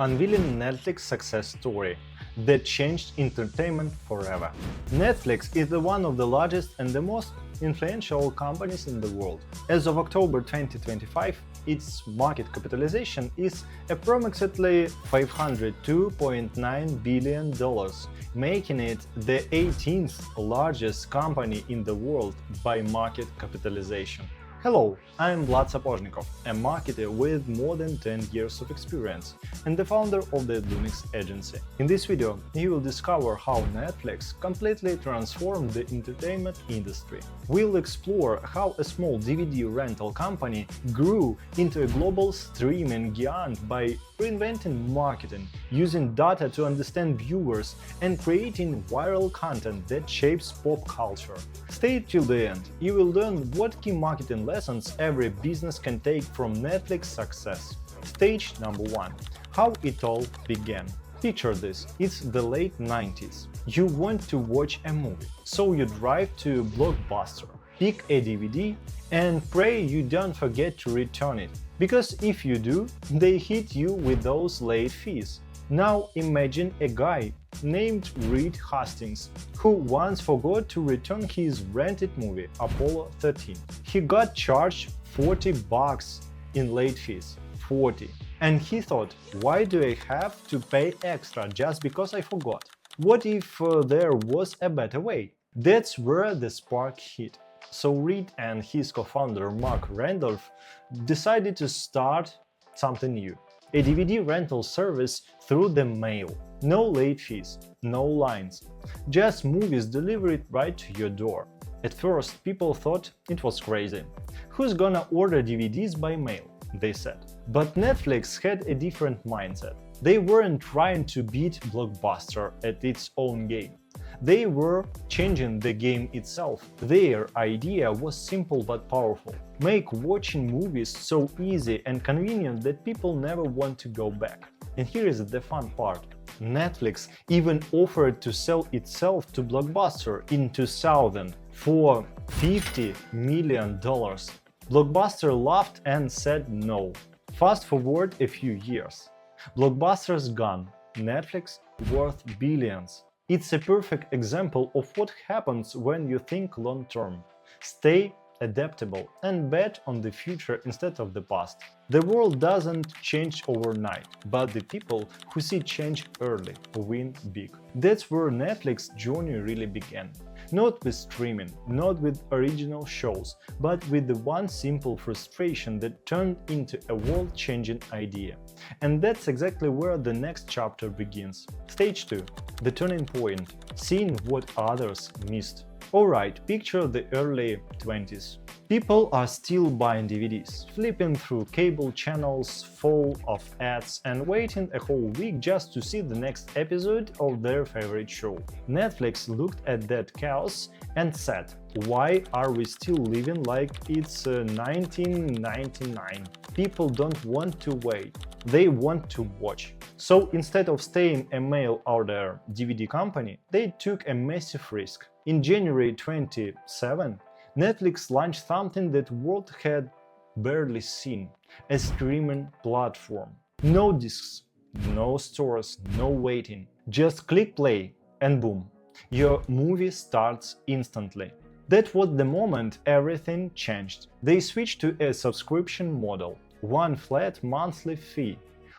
Unveiling Netflix success story that changed entertainment forever. Netflix is one of the largest and the most influential companies in the world. As of October 2025, its market capitalization is approximately $502.9 billion, making it the 18th largest company in the world by market capitalization. Hello, I'm Vlad Sapozhnikov, a marketer with more than 10 years of experience and the founder of the Linux agency. In this video, you will discover how Netflix completely transformed the entertainment industry. We'll explore how a small DVD rental company grew into a global streaming giant by reinventing marketing, using data to understand viewers, and creating viral content that shapes pop culture. Stay till the end. You will learn what key marketing lessons every business can take from Netflix success. Stage number 1. How it all began. Picture this, it's the late 90s. You want to watch a movie, so you drive to Blockbuster, pick a DVD, and pray you don't forget to return it. Because if you do, they hit you with those late fees. Now imagine a guy named Reed Hastings who once forgot to return his rented movie Apollo 13. He got charged $40 in late fees. 40. And he thought, why do I have to pay extra just because I forgot? What if there was a better way? That's where the spark hit. So Reed and his co-founder Mark Randolph decided to start something new. A DVD rental service through the mail. No late fees, no lines. Just movies delivered right to your door. At first, people thought it was crazy. Who's gonna order DVDs by mail? They said. But Netflix had a different mindset. They weren't trying to beat Blockbuster at its own game. They were changing the game itself. Their idea was simple but powerful. Make watching movies so easy and convenient that people never want to go back. And here is the fun part. Netflix even offered to sell itself to Blockbuster in 2000 for $50 million. Blockbuster laughed and said no. Fast forward a few years. Blockbuster's gone. Netflix worth billions. It's a perfect example of what happens when you think long-term. Stay adaptable and bet on the future instead of the past. The world doesn't change overnight, but the people who see change early win big. That's where Netflix's journey really began. Not with streaming, not with original shows, but with the one simple frustration that turned into a world-changing idea. And that's exactly where the next chapter begins. Stage 2. The turning point. Seeing what others missed. Alright, picture the early 20s. People are still buying DVDs, flipping through cable channels full of ads and waiting a whole week just to see the next episode of their favorite show. Netflix looked at that chaos and said, why are we still living like it's 1999? People don't want to wait, they want to watch. So instead of staying a mail-order DVD company, they took a massive risk. In January 27, Netflix launched something that the world had barely seen, a streaming platform. No discs, no stores, no waiting. Just click play and boom, your movie starts instantly. That was the moment everything changed. They switched to a subscription model, one flat monthly fee.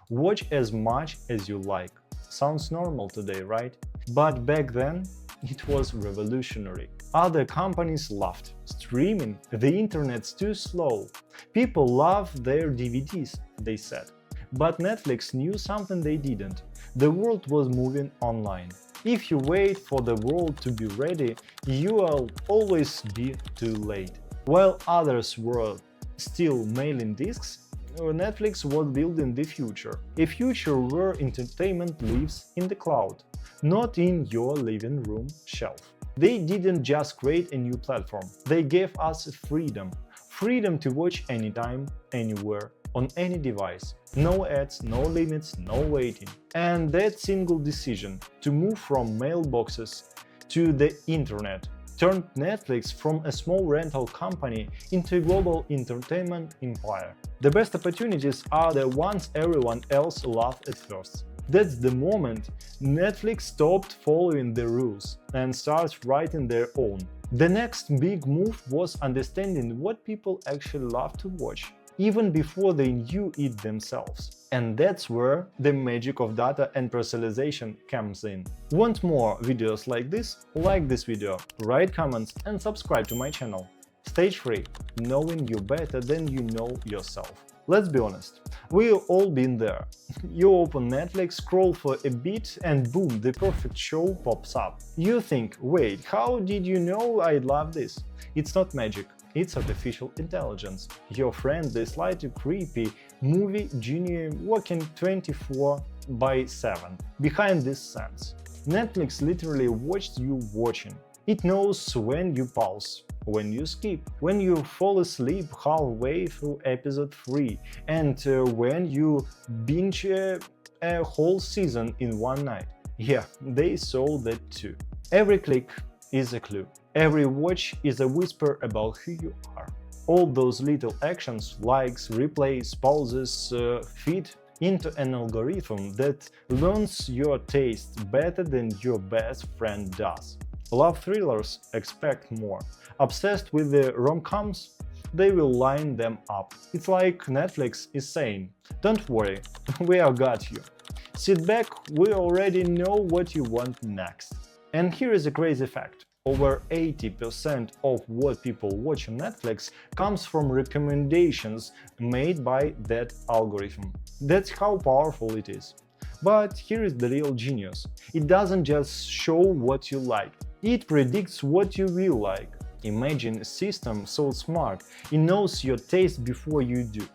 Watch as much as you like. Sounds normal today, right? But back then, it was revolutionary. Other companies laughed. Streaming, the internet's too slow. People love their DVDs, they said. But Netflix knew something they didn't. The world was moving online. If you wait for the world to be ready, you will always be too late. While others were still mailing discs, Netflix was building the future. A future where entertainment lives in the cloud, not in your living room shelf. They didn't just create a new platform, they gave us freedom. Freedom to watch anytime, anywhere, on any device. No ads, no limits, no waiting. And that single decision to move from mailboxes to the internet turned Netflix from a small rental company into a global entertainment empire. The best opportunities are the ones everyone else loved at first. That's the moment Netflix stopped following the rules and started writing their own. The next big move was understanding what people actually love to watch, even before they knew it themselves. And that's where the magic of data and personalization comes in. Want more videos like this? Like this video, write comments and subscribe to my channel. Stage 3. Knowing you better than you know yourself. Let's be honest, we've all been there. You open Netflix, scroll for a bit and boom, the perfect show pops up. You think, wait, how did you know I love this? It's not magic. It's artificial intelligence. Your friend, the slightly creepy movie genie working 24/7 behind this scenes. Netflix literally watched you watching. It knows when you pause, when you skip, when you fall asleep halfway through episode 3, and when you binge a whole season in one night. Yeah, they saw that too. Every click is a clue. Every watch is a whisper about who you are. All those little actions, likes, replays, pauses, feed into an algorithm that learns your taste better than your best friend does. Love thrillers expect more. Obsessed with the rom-coms? They will line them up. It's like Netflix is saying, don't worry, we have got you. Sit back, we already know what you want next. And here is a crazy fact. Over 80% of what people watch on Netflix comes from recommendations made by that algorithm. That's how powerful it is. But here is the real genius. It doesn't just show what you like, it predicts what you will like. Imagine a system so smart, it knows your taste before you do.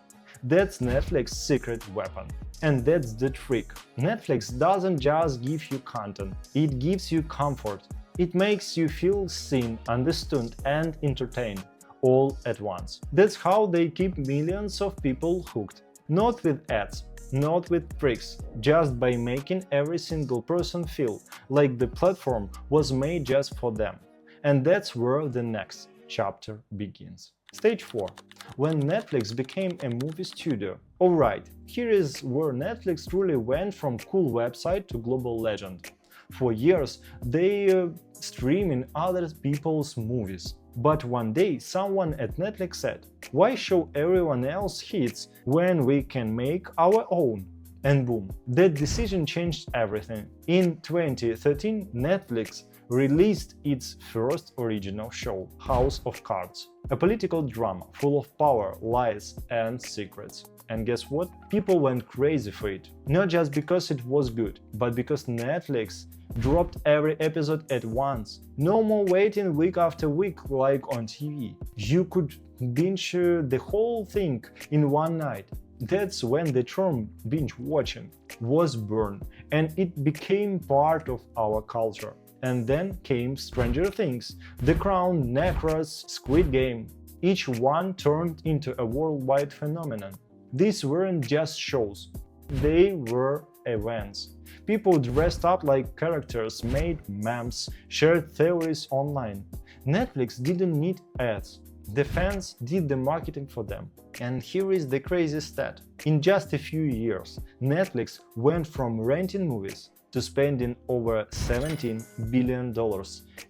That's Netflix's secret weapon. And that's the trick. Netflix doesn't just give you content, it gives you comfort. It makes you feel seen, understood and entertained all at once. That's how they keep millions of people hooked. Not with ads, not with tricks, just by making every single person feel like the platform was made just for them. And that's where the next chapter begins. Stage 4. When Netflix became a movie studio. Alright, here is where Netflix truly went from cool website to global legend. For years, they streaming other people's movies. But one day, someone at Netflix said, why show everyone else hits when we can make our own? And boom, that decision changed everything. In 2013, Netflix released its first original show, House of Cards, a political drama full of power, lies and secrets. And guess what? People went crazy for it. Not just because it was good, but because Netflix dropped every episode at once. No more waiting week after week like on TV. You could binge the whole thing in one night. That's when the term binge watching was born, and it became part of our culture. And then came Stranger Things, The Crown, Necros, Squid Game. Each one turned into a worldwide phenomenon. These weren't just shows, they were events. People dressed up like characters, made memes, shared theories online. Netflix didn't need ads. The fans did the marketing for them. And here is the crazy stat. In just a few years, Netflix went from renting movies to spending over $17 billion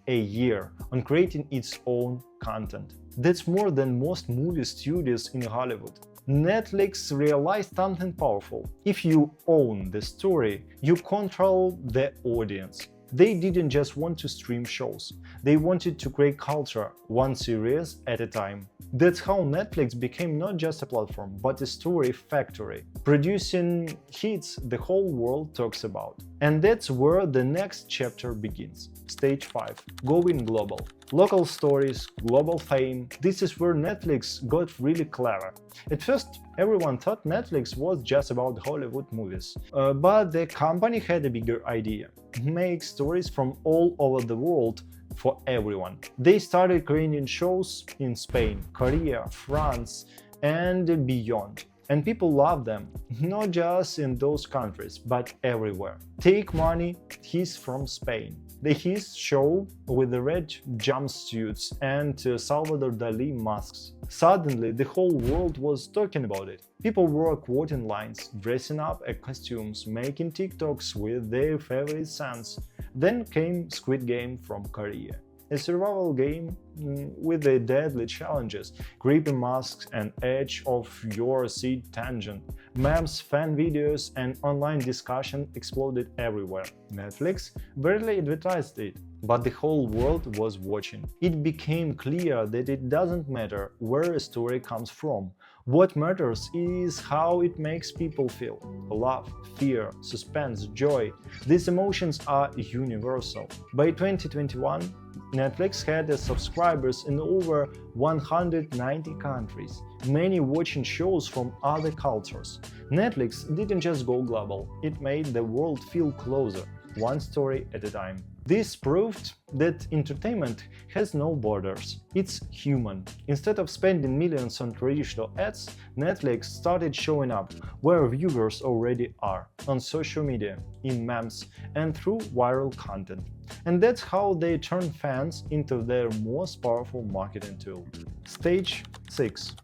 a year on creating its own content. That's more than most movie studios in Hollywood. Netflix realized something powerful. If you own the story, you control the audience. They didn't just want to stream shows, they wanted to create culture, one series at a time. That's how Netflix became not just a platform, but a story factory, producing hits the whole world talks about. And that's where the next chapter begins. Stage 5. Going global. Local stories, global fame. This is where Netflix got really clever. At first, everyone thought Netflix was just about Hollywood movies. But the company had a bigger idea. Make stories from all over the world for everyone. They started creating shows in Spain, Korea, France, and beyond. And people love them, not just in those countries, but everywhere. Take Money, he's from Spain. The his show with the red jumpsuits and Salvador Dali masks. Suddenly, the whole world was talking about it. People were quoting lines, dressing up as costumes, making TikToks with their favorite songs. Then came Squid Game from Korea, a survival game with the deadly challenges, creepy masks and edge of your seat tangent. Memes, fan videos, and online discussion exploded everywhere. Netflix barely advertised it, but the whole world was watching. It became clear that it doesn't matter where a story comes from. What matters is how it makes people feel. Love, fear, suspense, joy. These emotions are universal. By 2021, Netflix had subscribers in over 190 countries, many watching shows from other cultures. Netflix didn't just go global, it made the world feel closer, one story at a time. This proved that entertainment has no borders. It's human. Instead of spending millions on traditional ads, Netflix started showing up where viewers already are, on social media, in memes, and through viral content. And that's how they turn fans into their most powerful marketing tool. Stage 6.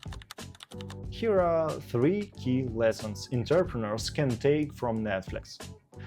Here are 3 key lessons entrepreneurs can take from Netflix.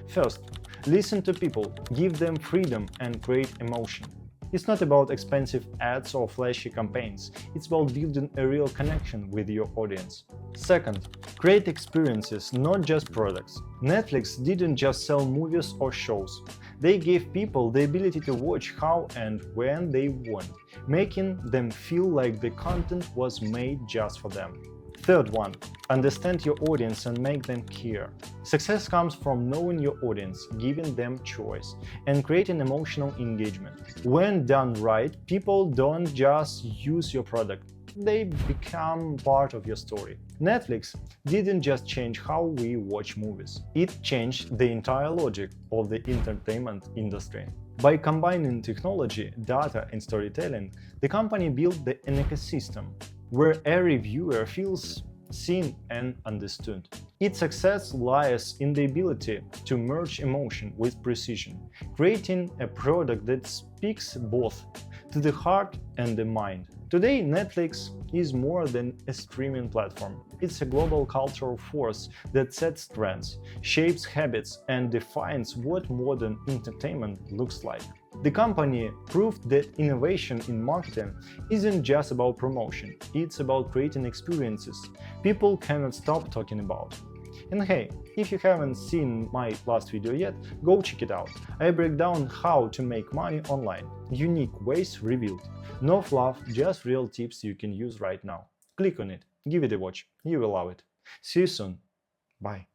First, listen to people, give them freedom and create emotion. It's not about expensive ads or flashy campaigns, it's about building a real connection with your audience. Second, create experiences, not just products. Netflix didn't just sell movies or shows. They gave people the ability to watch how and when they want, making them feel like the content was made just for them. Third one, understand your audience and make them care. Success comes from knowing your audience, giving them choice, and creating emotional engagement. When done right, people don't just use your product, they become part of your story. Netflix didn't just change how we watch movies, it changed the entire logic of the entertainment industry. By combining technology, data, and storytelling, the company built an ecosystem where every viewer feels seen and understood. Its success lies in the ability to merge emotion with precision, creating a product that speaks both to the heart and the mind. Today, Netflix is more than a streaming platform. It's a global cultural force that sets trends, shapes habits, and defines what modern entertainment looks like. The company proved that innovation in marketing isn't just about promotion, it's about creating experiences people cannot stop talking about. And hey, if you haven't seen my last video yet, go check it out. I break down how to make money online, unique ways revealed. No fluff, just real tips you can use right now. Click on it, give it a watch, you will love it. See you soon. Bye.